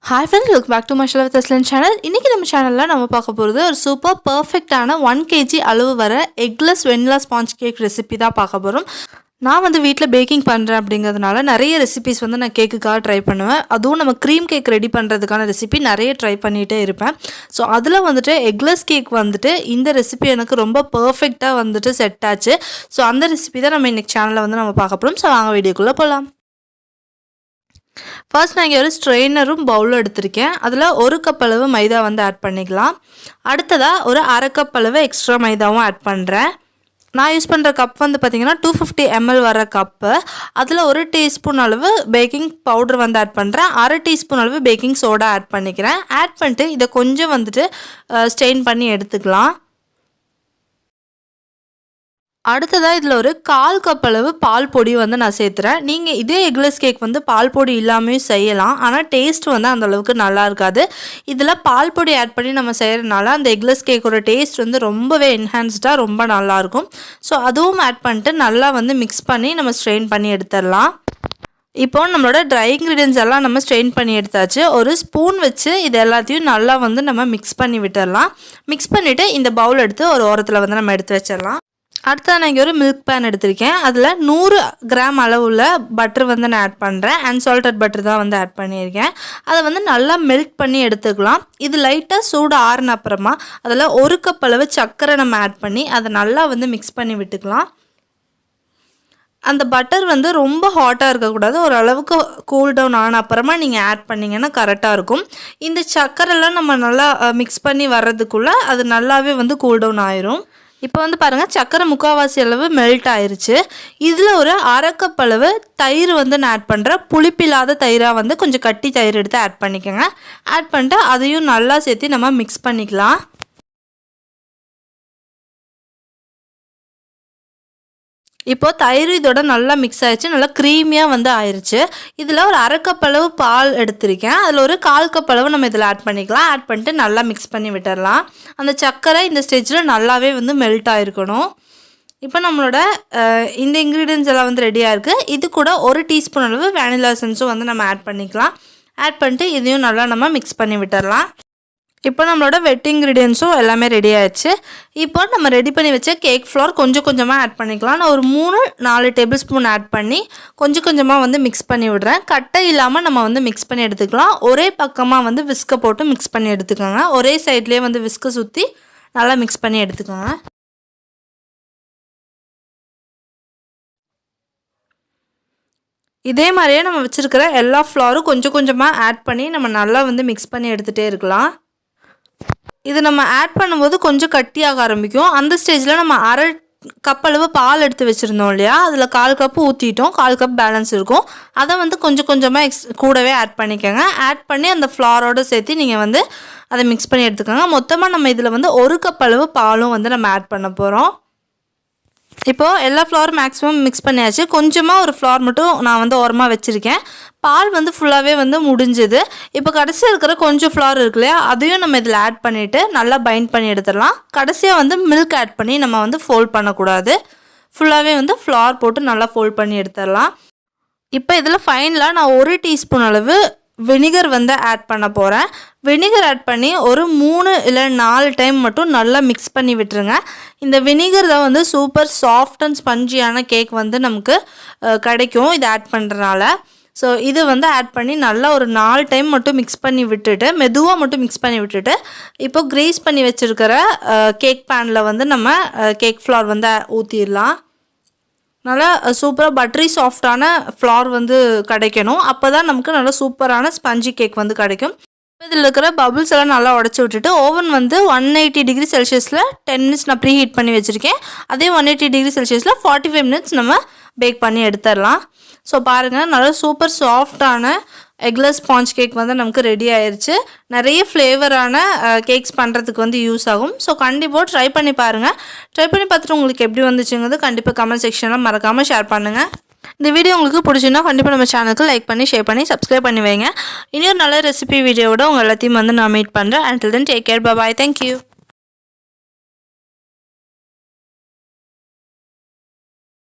Hi friends, welcome back to my channel. இன்னைக்கு நம்ம சேனல்ல நம்ம பார்க்க போறது ஒரு சூப்பர் பெர்ஃபெக்ட்டான 1 kg அளவு வர eggless vanilla sponge cake recipe தான் பார்க்க போறோம். நான் வந்து வீட்ல பேக்கிங் பண்றேன் அப்படிங்கிறதுனால நிறைய ரெசிபீஸ் வந்து நான் கேக்குக்காக ட்ரை பண்ணுவேன். அதுவும் நம்ம க்ரீம் கேக் ரெடி பண்றதுக்கான ரெசிபி நிறைய ட்ரை பண்ணிட்டே இருப்பேன். சோ அதுல வந்துட்டு எக்லெஸ் கேக் வந்துட்டு இந்த ரெசிபி எனக்கு ரொம்ப பெர்ஃபெக்ட்டா வந்துட்டு செட் ஆச்சு. சோ அந்த ரெசிபி தான் நம்ம இன்னைக்கு சேனல்ல வந்து நம்ம பார்க்க போறோம். சோ வாங்க வீடியோக்குள்ள போலாம். ஃபர்ஸ்ட் நான் இங்கே ஒரு ஸ்ட்ரெயினரும் பவுலும் எடுத்திருக்கேன். அதில் 1 கப் அளவு மைதா வந்து ஆட் பண்ணிக்கலாம். அடுத்ததாக ஒரு அரை கப் அளவு எக்ஸ்ட்ரா மைதாவும் ஆட் பண்ணுறேன். நான் யூஸ் பண்ணுற கப் வந்து பார்த்திங்கன்னா 250 ml வர கப்பு. அதில் 1 டீஸ்பூன் அளவு பேக்கிங் பவுடர் வந்து ஆட் பண்ணுறேன். அரை டீஸ்பூன் அளவு பேக்கிங் சோடா ஆட் பண்ணிக்கிறேன். ஆட் பண்ணிட்டு இதை கொஞ்சம் வந்துட்டு ஸ்ட்ரெயின் பண்ணி எடுத்துக்கலாம். அடுத்ததாக இதில் ஒரு 1/4 கப் அளவு பால் பொடி வந்து நான் சேர்த்துறேன். நீங்கள் இதே எக்லெஸ் கேக் வந்து பால் பொடி இல்லாமையும் செய்யலாம். ஆனால் டேஸ்ட் வந்து அந்தளவுக்கு நல்லா இருக்காது. இதில் பால் பொடி ஆட் பண்ணி நம்ம செய்கிறதுனால அந்த எக்லெஸ் கேக்கோட டேஸ்ட் வந்து ரொம்பவே என்ஹான்ஸ்டாக ரொம்ப நல்லாயிருக்கும். ஸோ அதுவும் ஆட் பண்ணிட்டு நல்லா வந்து மிக்ஸ் பண்ணி நம்ம ஸ்ட்ரெயின் பண்ணி எடுத்துடலாம். இப்போ நம்மளோட ட்ரை இன்க்ரீடியன்ஸ் எல்லாம் நம்ம ஸ்ட்ரெயின் பண்ணி எடுத்தாச்சு. ஒரு ஸ்பூன் வச்சு இது எல்லாத்தையும் நல்லா வந்து நம்ம மிக்ஸ் பண்ணி விட்டுடலாம். மிக்ஸ் பண்ணிவிட்டு இந்த பவுல் எடுத்து ஒரு ஓரத்தில் வந்து நம்ம எடுத்து வச்சிடலாம். அடுத்தது நான் இங்கே ஒரு மில்க் பேன் எடுத்திருக்கேன். அதில் 100 கிராம் அளவுள்ள பட்டர் வந்து நான் ஆட் பண்ணுறேன். அன்சால்டட் பட்டர் தான் வந்து ஆட் பண்ணியிருக்கேன். அதை வந்து நல்லா மெல்ட் பண்ணி எடுத்துக்கலாம். இது லைட்டாக சூடு ஆறுன அப்புறமா அதில் 1 கப் அளவு சர்க்கரை நம்ம ஆட் பண்ணி அதை நல்லா வந்து மிக்ஸ் பண்ணி விட்டுக்கலாம். அந்த பட்டர் வந்து ரொம்ப ஹாட்டாக இருக்கக்கூடாது. ஓரளவுக்கு கூல் டவுன் ஆன அப்புறமா நீங்கள் ஆட் பண்ணிங்கன்னா கரெக்டாக இருக்கும். இந்த சர்க்கரைலாம் நம்ம நல்லா மிக்ஸ் பண்ணி வர்றதுக்குள்ளே அது நல்லாவே வந்து கூல் டவுன் ஆயிரும். இப்போ வந்து பாருங்கள், சர்க்கரை முக்கால்வாசி அளவு மெல்ட் ஆயிடுச்சு. இதில் ஒரு அரை கப் அளவு தயிர் வந்து நான் ஆட் பண்ணுறேன். புளிப்பில்லாத தயிராக வந்து கொஞ்சம் கட்டி தயிர் எடுத்து ஆட் பண்ணிக்கோங்க. ஆட் பண்ணிட்டு அதையும் நல்லா சேர்த்து நம்ம மிக்ஸ் பண்ணிக்கலாம். இப்போது தயிர் இதோட நல்லா மிக்ஸ் ஆகிடுச்சு. நல்லா க்ரீமியாக வந்து ஆயிடுச்சு. இதில் ஒரு அரை கப் அளவு பால் எடுத்திருக்கேன். அதில் ஒரு 1/4 கப் அளவு நம்ம இதில் ஆட் பண்ணிக்கலாம். ஆட் பண்ணிட்டு நல்லா மிக்ஸ் பண்ணி விட்டுடலாம். அந்த சர்க்கரை இந்த ஸ்டேஜில் நல்லாவே வந்து மெல்ட் ஆகிருக்கணும். இப்போ நம்மளோட இந்த இன்க்ரீடியன்ஸ் எல்லாம் வந்து ரெடியாக இருக்குது. இது கூட 1 டீஸ்பூன் அளவு வேனிலா எசன்ஸும் வந்து நம்ம ஆட் பண்ணிக்கலாம். ஆட் பண்ணிட்டு இதையும் நல்லா நம்ம மிக்ஸ் பண்ணி விட்டுடலாம். இப்போ நம்மளோட வெட் இன்க்ரீடியன்ஸும் எல்லாமே ரெடி ஆயிடுச்சு. இப்போ நம்ம ரெடி பண்ணி வச்ச கேக் ஃப்ளோர் கொஞ்சம் கொஞ்சமாக ஆட் பண்ணிக்கலாம். நான் ஒரு 3-4 டேபிள் ஸ்பூன் ஆட் பண்ணி கொஞ்சம் கொஞ்சமாக வந்து மிக்ஸ் பண்ணி விடுறேன். கட்டை இல்லாமல் நம்ம வந்து மிக்ஸ் பண்ணி எடுத்துக்கலாம். ஒரே பக்கமாக வந்து விஸ்கை போட்டு மிக்ஸ் பண்ணி எடுத்துக்கோங்க. ஒரே சைட்லேயே வந்து விஸ்கை சுற்றி நல்லா மிக்ஸ் பண்ணி எடுத்துக்கோங்க. இதே மாதிரியே நம்ம வச்சுருக்கிற எல்லா ஃப்ளோரும் கொஞ்சம் கொஞ்சமாக ஆட் பண்ணி நம்ம நல்லா வந்து மிக்ஸ் பண்ணி எடுத்துகிட்டே இருக்கலாம். இது நம்ம ஆட் பண்ணும்போது கொஞ்சம் கட்டியாக ஆரம்பிக்கும். அந்த ஸ்டேஜில் நம்ம அரை கப் அளவு பால் எடுத்து வச்சுருந்தோம் இல்லையா, அதில் 1/4 கப்பு ஊற்றிட்டோம். 1/4 கப் பேலன்ஸ் இருக்கும். அதை வந்து கொஞ்சம் கொஞ்சமாக கூடவே ஆட் பண்ணிக்கோங்க. ஆட் பண்ணி அந்த ஃப்ளாரோடு சேர்த்து நீங்கள் வந்து அதை மிக்ஸ் பண்ணி எடுத்துக்கோங்க. மொத்தமாக நம்ம இதில் வந்து 1 கப் அளவு பாலும் வந்து நம்ம ஆட் பண்ண போகிறோம். இப்போது எல்லா ஃப்ளவரும் மேக்ஸிமம் மிக்ஸ் பண்ணியாச்சு. கொஞ்சமாக ஒரு ஃப்ளவர் மட்டும் நான் வந்து ஓரமாக வச்சுருக்கேன். பால் வந்து ஃபுல்லாகவே வந்து முடிஞ்சுது. இப்போ கடைசியாக இருக்கிற கொஞ்சம் ஃப்ளவர் இருக்கு இல்லையா, அதையும் நம்ம இதில் ஆட் பண்ணிவிட்டு நல்லா பைண்ட் பண்ணி எடுத்துடலாம். கடைசியாக வந்து மில்க் ஆட் பண்ணி நம்ம வந்து ஃபோல்ட் பண்ணக்கூடாது. ஃபுல்லாகவே வந்து ஃப்ளவர் போட்டு நல்லா ஃபோல்ட் பண்ணி எடுத்துடலாம். இப்போ இதில் ஃபைனலாக நான் 1 டீஸ்பூன் அளவு வினிகர் வந்து ஆட் பண்ண போகிறேன். வினிகர் ஆட் பண்ணி ஒரு 3 இல்லை 4 டைம் மட்டும் நல்லா மிக்ஸ் பண்ணி விட்டுருங்க. இந்த வினிகர் தான் வந்து சூப்பர் சாஃப்ட் அண்ட் ஸ்பஞ்சியான கேக் வந்து நமக்கு கிடைக்கும் இது ஆட் பண்ணுறதுனால. ஸோ இது வந்து ஆட் பண்ணி நல்லா ஒரு 4 டைம் மட்டும் மிக்ஸ் பண்ணி விட்டுட்டு மெதுவாக மட்டும் மிக்ஸ் பண்ணி விட்டுட்டு இப்போ க்ரீஸ் பண்ணி வச்சுருக்கிற கேக் பேனில் வந்து நம்ம கேக் ஃப்ளவர் வந்து ஊற்றிடலாம். நல்லா சூப்பராக பட்டரி சாஃப்டான ஃப்ளவர் வந்து கிடைக்கணும். அப்போ தான் நமக்கு நல்லா சூப்பரான ஸ்பஞ்சி கேக் வந்து கிடைக்கும். இதில் இருக்கிற பபுள்ஸ் எல்லாம் நல்லா உடச்சி விட்டுட்டு ஓவன் வந்து 180 டிகிரி செல்சியஸில் 10 மினிட்ஸ் நான் ப்ரீ ஹீட் பண்ணி வச்சுருக்கேன். அதே 180 டிகிரி செல்சியஸில் 45 மினிட்ஸ் நம்ம பேக் பண்ணி எடுத்துடலாம். ஸோ பாருங்கள், நல்லா சூப்பர் சாஃப்டான எக்லெஸ் ஸ்பாஞ்ச் கேக் வந்து நமக்கு ரெடி ஆயிடுச்சு. நிறைய ஃப்ளேவரான கேக்ஸ் பண்ணுறதுக்கு வந்து யூஸ் ஆகும். ஸோ கண்டிப்பாக ட்ரை பண்ணி பாருங்கள். ட்ரை பண்ணி பார்த்துட்டு உங்களுக்கு எப்படி வந்துச்சுங்கிறது கண்டிப்பாக கமெண்ட் செக்ஷனில் மறக்காமல் ஷேர் பண்ணுங்கள். இந்த வீடியோ உங்களுக்கு பிடிச்சிருந்தா கண்டிப்பாக நம்ம சேனலுக்கு லைக் பண்ணி ஷேர் பண்ணி சப்ஸ்கிரைப் பண்ணி வைங்க. இன்னொரு நல்ல ரெசிபி வீடியோவோட உங்கள் எல்லாத்தையும் வந்து நான் மீட் பண்ணுறேன். Until then, take care. Bye bye. Thank you.